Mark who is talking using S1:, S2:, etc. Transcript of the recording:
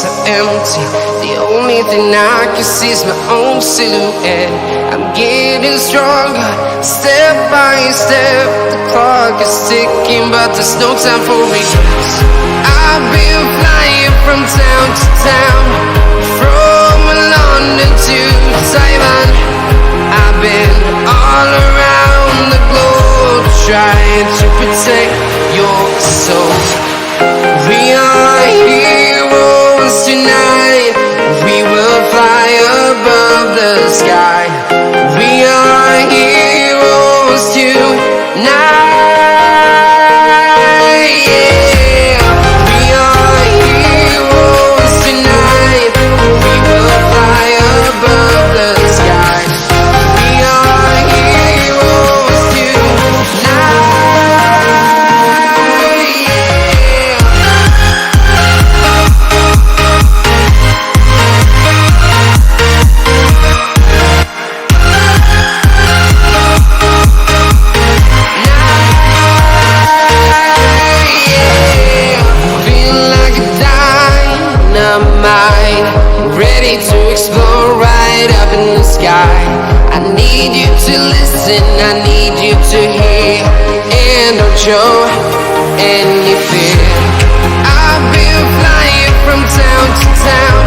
S1: so empty. The only thing I can see is my own silhouette. I'm getting stronger, step by step. The clock is ticking, but there's no time for regrets. I've been flying from town to town, from London to Taiwan. I've been all around the globe, trying to protect your soul. We are heroes tonight. We will fly above the sky. We are heroes tonight. Yeah. We are heroes tonight. We will fly above the sky. We are heroes tonight. Ready to explore right up in the sky. I need you to listen, I need you to hear, and don't show any fear. I've been flying from town to town,